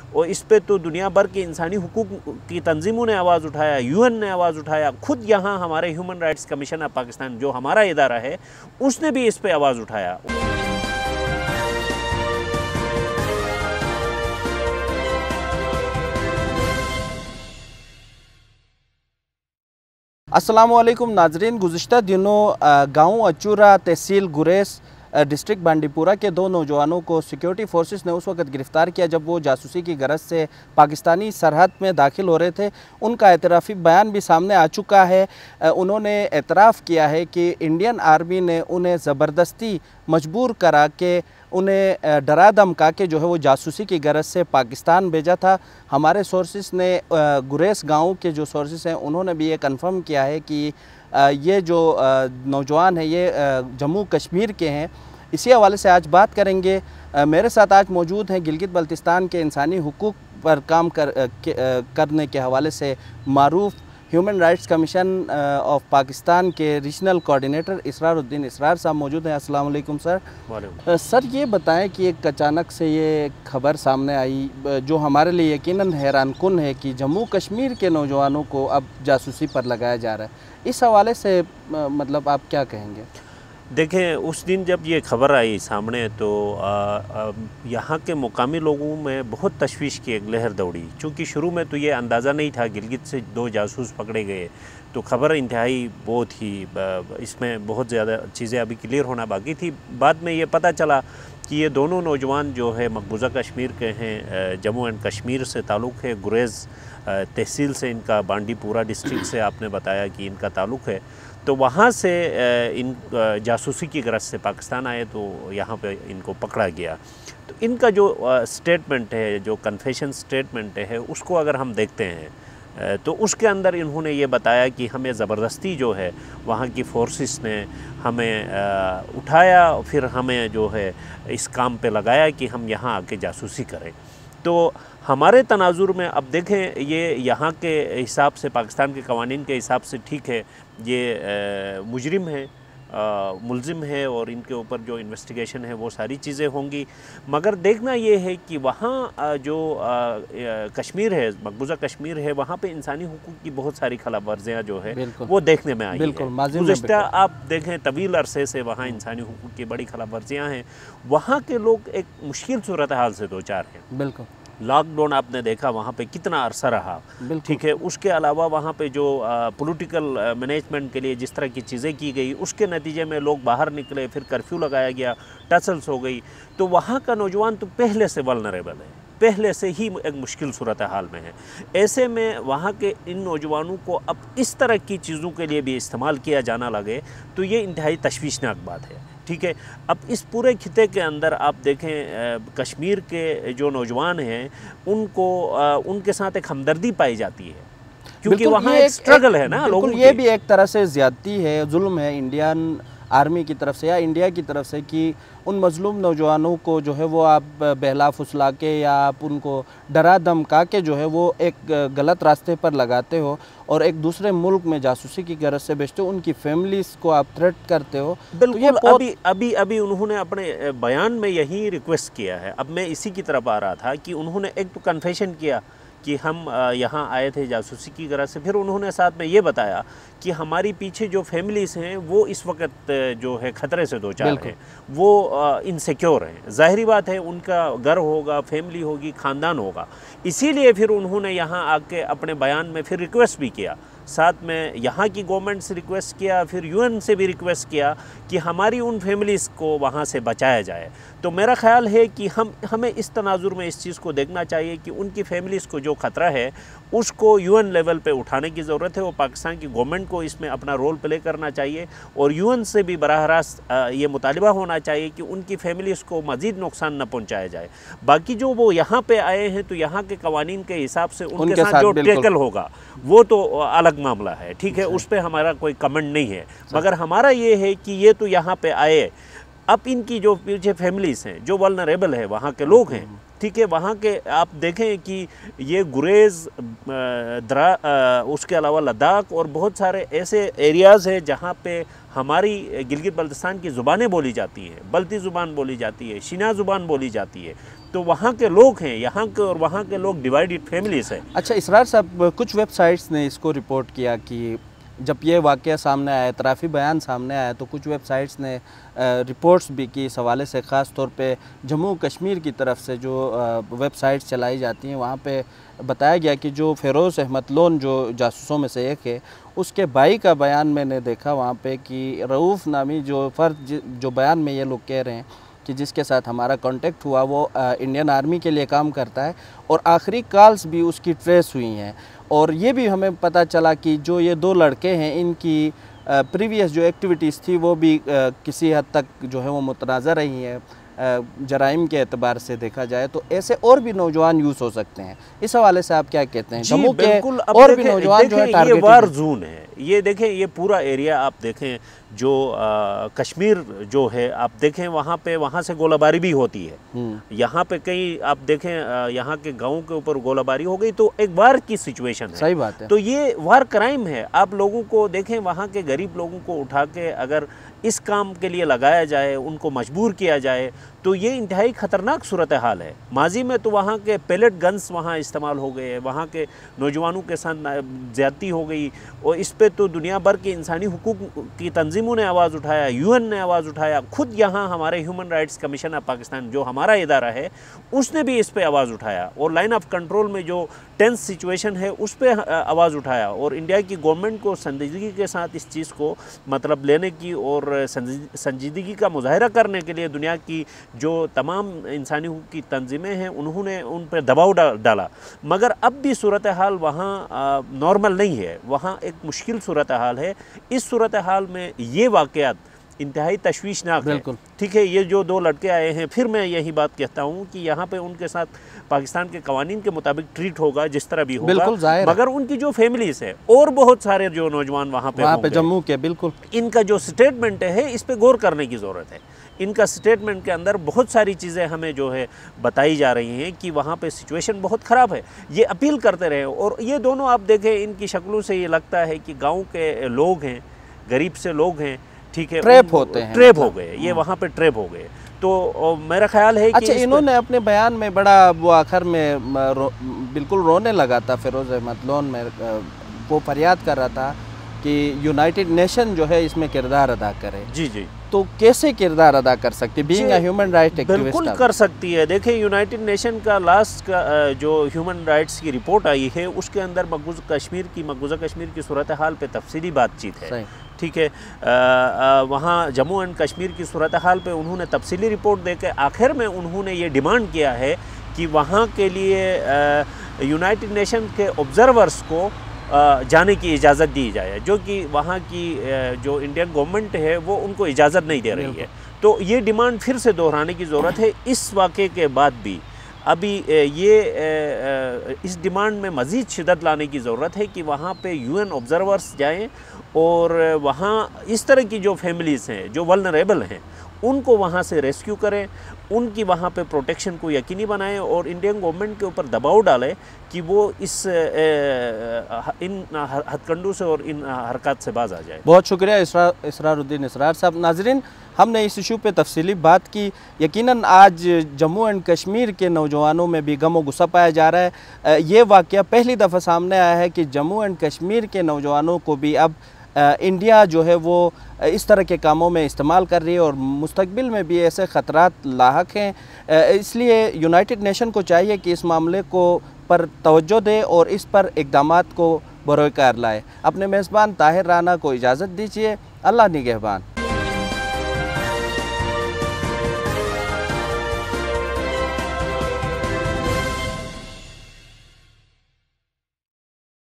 और इस पे तो दुनिया भर के इंसानी हुकूक की तंजीमों ने आवाज़ उठाया, यूएन ने आवाज़ उठाया, खुद यहाँ हमारे human rights commission of Pakistan जो हमारा इदारा है उसने भी इस पे आवाज़ उठाया। अस्सलामुअलैकुम नाजरीन, गुज़िश्ता दिनों गांव अचूरा तहसील गुरेज डिस्ट्रिक्ट बांडीपुरा के दो नौजवानों को सिक्योरिटी फोर्सेस ने उस वक्त गिरफ़्तार किया जब वो जासूसी की गरज से पाकिस्तानी सरहद में दाखिल हो रहे थे। उनका एतराफ़ी बयान भी सामने आ चुका है। उन्होंने एतराफ़ किया है कि इंडियन आर्मी ने उन्हें ज़बरदस्ती मजबूर करा के उन्हें डरा धमका के जो है वो जासूसी की गरज से पाकिस्तान भेजा था। हमारे सोर्सेस ने गुरेज गांव के जो सोर्सेस हैं उन्होंने भी ये कंफर्म किया है कि ये जो नौजवान हैं ये जम्मू कश्मीर के हैं। इसी हवाले से आज बात करेंगे। मेरे साथ आज मौजूद हैं गिलगित बल्तिस्तान के इंसानी हुकूक पर काम करने के हवाले से मारूफ human rights commission of Pakistan के रीजनल कोऑर्डिनेटर इसरारुद्दीन इसरार साहब मौजूद हैं। अस्सलाम वालेकुम सर। सर ये बताएं कि एक अचानक से ये खबर सामने आई जो हमारे लिए यकीनन हैरानकुन है कि जम्मू कश्मीर के नौजवानों को अब जासूसी पर लगाया जा रहा है। इस हवाले से मतलब आप क्या कहेंगे? देखें, उस दिन जब ये खबर आई सामने तो यहाँ के मुकामी लोगों में बहुत तशवीश की एक लहर दौड़ी, क्योंकि शुरू में तो ये अंदाज़ा नहीं था। गिलगित से दो जासूस पकड़े गए तो खबर इंतहाई वो थी, इसमें बहुत ज़्यादा चीज़ें अभी क्लियर होना बाकी थी। बाद में ये पता चला कि ये दोनों नौजवान जो है मकबूजा कश्मीर के हैं, जम्मू एंड कश्मीर से ताल्लुक़ है, गुरेज़ तहसील से इनका, बांडीपुरा डिस्ट्रिक्ट से आपने बताया कि इनका ताल्लुक़ है। तो वहाँ से इन जासूसी की गरज से पाकिस्तान आए तो यहाँ पे इनको पकड़ा गया। तो इनका जो स्टेटमेंट है, जो कन्फेशन स्टेटमेंट है, उसको अगर हम देखते हैं तो उसके अंदर इन्होंने ये बताया कि हमें ज़बरदस्ती जो है वहाँ की फोर्सेस ने हमें उठाया, फिर हमें जो है इस काम पे लगाया कि हम यहाँ आके जासूसी करें। तो हमारे तनाजुर में अब देखें, ये यहाँ के हिसाब से, पाकिस्तान के कवानीन के हिसाब से ठीक है, ये मुजरिम है, मुलजिम है और इनके ऊपर जो इन्वेस्टिगेशन है वो सारी चीज़ें होंगी। मगर देखना ये है कि वहाँ जो कश्मीर है, मकबूजा कश्मीर है, वहाँ पे इंसानी हुकूक की बहुत सारी खिलाफ वर्जियाँ जो है वो देखने में आई है। गुज़िश्ता आप देखें तवील अरसे से वहाँ इंसानी हुकूक की बड़ी खिलाफ वर्जियाँ हैं। वहाँ के लोग एक मुश्किल सूरत हाल से दो चार हैं। बिल्कुल, लॉकडाउन आपने देखा वहाँ पे कितना अरसा रहा, ठीक है। उसके अलावा वहाँ पे जो पॉलिटिकल मैनेजमेंट के लिए जिस तरह की चीज़ें की गई, उसके नतीजे में लोग बाहर निकले, फिर कर्फ्यू लगाया गया, टसल्स हो गई। तो वहाँ का नौजवान तो पहले से वल्नरेबल है, पहले से ही एक मुश्किल सूरत हाल में है। ऐसे में वहाँ के इन नौजवानों को अब इस तरह की चीज़ों के लिए भी इस्तेमाल किया जाना लगे तो ये इंतहाई तशवीशनाक बात है, ठीक है। अब इस पूरे खिते के अंदर आप देखें, कश्मीर के जो नौजवान हैं उनको उनके साथ एक हमदर्दी पाई जाती है, क्योंकि वहाँ एक स्ट्रगल है ना लोगों की। ये भी एक तरह से ज़्यादती है, जुल्म है इंडियन आर्मी की तरफ से या इंडिया की तरफ से कि उन मजलूम नौजवानों को जो है वो आप बहला फुसला के या आप उनको डरा धमका के जो है वो एक गलत रास्ते पर लगाते हो और एक दूसरे मुल्क में जासूसी की गरज से भेजते हो, उनकी फैमिलीज़ को आप थ्रेट करते हो। बिल्कुल, तो अभी उन्होंने अपने बयान में यही रिक्वेस्ट किया है। अब मैं इसी की तरफ आ रहा था कि उन्होंने एक तो कन्फेशन किया कि हम यहाँ आए थे जासूसी की गरज से, फिर उन्होंने साथ में ये बताया कि हमारी पीछे जो फैमिलीज़ हैं वो इस वक्त जो है ख़तरे से दो चार हैं, वो इनसिक्योर हैं। ज़ाहिरी बात है, उनका घर होगा, फैमिली होगी, ख़ानदान होगा। इसीलिए फिर उन्होंने यहाँ आके अपने बयान में फिर रिक्वेस्ट भी किया, साथ में यहाँ की गवर्नमेंट से रिक्वेस्ट किया, फिर यूएन से भी रिक्वेस्ट किया कि हमारी उन फैमिलीज़ को वहाँ से बचाया जाए। तो मेरा ख़्याल है कि हमें इस तनाजुर में इस चीज़ को देखना चाहिए कि उनकी फैमिलीज़ को जो ख़तरा है उसको यूएन लेवल पे उठाने की ज़रूरत है और पाकिस्तान की गवर्नमेंट को इसमें अपना रोल प्ले करना चाहिए और यूएन से भी बराह रास्त ये मुतालिबा होना चाहिए कि उनकी फैमिलीज़ को मज़ीद नुकसान न पहुँचाया जाए। बाकी जो वो यहाँ पे आए हैं तो यहाँ के कवानीन के हिसाब से उनके साथ जो टैकल होगा वो तो अलग मामला है, ठीक है, उस पर हमारा कोई कमेंट नहीं है। मगर हमारा ये है कि ये तो यहाँ पे आए, अब इनकी जो पीछे फैमिलीज़ हैं, जो वल्नरेबल है, वहाँ के लोग हैं, ठीक है, वहाँ के आप देखें कि ये गुरेज़, उसके अलावा लद्दाख और बहुत सारे ऐसे एरियाज़ हैं जहाँ पे हमारी गिलगित बल्तिस्तान की ज़ुबानें बोली जाती हैं, बल्ती ज़ुबान बोली जाती है, शिना ज़ुबान बोली जाती है। तो वहाँ के लोग हैं, यहाँ के और वहाँ के लोग डिवाइडेड फैमिलीज है। अच्छा इसरार साहब, कुछ वेबसाइट्स ने इसको रिपोर्ट किया कि जब ये वाक़या सामने आया, इतराफ़ी बयान सामने आया, तो कुछ वेबसाइट्स ने रिपोर्ट्स भी की इस हवाले से। ख़ास तौर पे जम्मू कश्मीर की तरफ से जो वेबसाइट्स चलाई जाती हैं वहाँ पे बताया गया कि जो फ़िरोज़ अहमद लोन जो जासूसों में से एक है, उसके भाई का बयान मैंने देखा वहाँ पे कि रऊफ़ नामी जो फ़र्द जो बयान में ये लोग कह रहे हैं कि जिसके साथ हमारा कांटेक्ट हुआ वो इंडियन आर्मी के लिए काम करता है और आखिरी कॉल्स भी उसकी ट्रेस हुई हैं। और ये भी हमें पता चला कि जो ये दो लड़के हैं इनकी प्रीवियस जो एक्टिविटीज़ थी वो भी किसी हद तक जो है वो मुतनाज़ा रही हैं जराइम के एतबार से देखा जाए। तो ऐसे और भी नौजवान यूज़ हो सकते हैं, इस हवाले से आप क्या कहते हैं? जम्मू के और भी नौजवान जो है टारगेटेड, ये वार जोन है, ये देखें, ये पूरा एरिया आप देखें जो कश्मीर जो है आप देखें वहाँ पे, वहाँ से गोलाबारी भी होती है। यहाँ पे कई आप देखें यहाँ के गाँव के ऊपर गोलाबारी हो गई तो एक वार की सिचुएशन है। सही बात है। तो ये वार क्राइम है। आप लोगों को देखें, वहाँ के गरीब लोगों को उठा के अगर इस काम के लिए लगाया जाए, उनको मजबूर किया जाए, तो ये इंतहाई ख़तरनाक सूरत हाल है। माजी में तो वहाँ के पेलेट गन्स वहाँ इस्तेमाल हो गए, वहाँ के नौजवानों के साथ ज़्यादती हो गई और इस पे तो दुनिया भर की इंसानी हुकूक की तंजीमों ने आवाज़ उठाया, यूएन ने आवाज़ उठाया, खुद यहाँ हमारे human rights commission of Pakistan जो हमारा इदारा है उसने भी इस पर आवाज़ उठाया और लाइन ऑफ कंट्रोल में जो टेंस सिचुएशन है उस पर आवाज़ उठाया। और इंडिया की गवर्नमेंट को संजीदगी के साथ इस चीज़ को मतलब लेने की और संजीदगी का मुजाहरा करने के लिए दुनिया की जो तमाम इंसानी हुकूक की तंजीमें हैं उन्होंने उन पर दबाव डाला। मगर अब भी सूरत हाल वहाँ नॉर्मल नहीं है, वहाँ एक मुश्किल सूरत हाल है। इस सूरत हाल में ये वाक़यात इंतहाई तशवीशनाक है। ठीक है, ये जो दो लड़के आए हैं, फिर मैं यही बात कहता हूँ कि यहाँ पे उनके साथ पाकिस्तान के कवानीन के मुताबिक ट्रीट होगा जिस तरह भी होगा, मगर उनकी जो फैमिलीज है और बहुत सारे जो नौजवान वहाँ पे जम्मू के, बिल्कुल इनका जो स्टेटमेंट है इस पे गौर करने की ज़रूरत है। इनका स्टेटमेंट के अंदर बहुत सारी चीज़ें हमें जो है बताई जा रही हैं कि वहाँ पे सिचुएशन बहुत ख़राब है। ये अपील करते रहे और ये दोनों आप देखें इनकी शक्लों से ये लगता है कि गाँव के लोग हैं, गरीब से लोग हैं, ठीक है, ट्रैप होते हैं, ट्रैप हो गए, ये वहाँ पे ट्रैप हो गए। तो मेरा ख्याल है कि अच्छा इन्होंने अपने बयान में बड़ा वो आखिर में बिल्कुल रोने लगा था फ़िरोज़ अहमद लोन में, वो फरियाद कर रहा था कि यूनाइटेड नेशन जो है इसमें किरदार अदा करे। जी जी, तो कैसे किरदार अदा कर सकती है being a human right activist? बिल्कुल कर सकती है। देखिए यूनाइटेड नेशन का लास्ट का जो ह्यूमन राइट्स की रिपोर्ट आई है उसके अंदर मकबूजा कश्मीर की सूरत हाल पे तफसीली बातचीत है। ठीक है, वहाँ जम्मू एंड कश्मीर की सूरत हाल पे उन्होंने तफसीली रिपोर्ट दे के आखिर में उन्होंने ये डिमांड किया है कि वहाँ के लिए यूनाइटेड नेशन के ऑब्ज़र्वर्स को जाने की इजाज़त दी जाए, जो कि वहाँ की जो इंडियन गवर्नमेंट है वो उनको इजाज़त नहीं दे रही है। तो ये डिमांड फिर से दोहराने की ज़रूरत है इस वाक़े के बाद भी। अभी इस डिमांड में मज़ीद शिद्दत लाने की ज़रूरत है कि वहाँ पे यूएन ऑब्ज़र्वर्स जाएं और वहाँ इस तरह की जो फैमिलीज़ हैं जो वल्नरेबल हैं उनको वहाँ से रेस्क्यू करें, उनकी वहाँ पे प्रोटेक्शन को यकीनी बनाएं और इंडियन गवर्नमेंट के ऊपर दबाव डालें कि वो इन हथकंडों से और इन हरकत से बाज आ जाए। बहुत शुक्रिया इसरारुद्दीन इसरार साहब। नाजरीन, हमने इस इशू पे तफसीली बात की। यकीनन आज जम्मू एंड कश्मीर के नौजवानों में भी गम व गुस्सा पाया जा रहा है। ये वाक़या पहली दफ़ा सामने आया है कि जम्मू एंड कश्मीर के नौजवानों को भी अब इंडिया जो है वो इस तरह के कामों में इस्तेमाल कर रही है और मुस्तकबिल में भी ऐसे ख़तरात लाहक हैं। इसलिए यूनाइटेड नेशन को चाहिए कि इस मामले को पर तवज्जो दे और इस पर इक़दामात को बरोकार लाए। अपने मेज़बान ताहिर राना को इजाज़त दीजिए। अल्लाह निगहबान।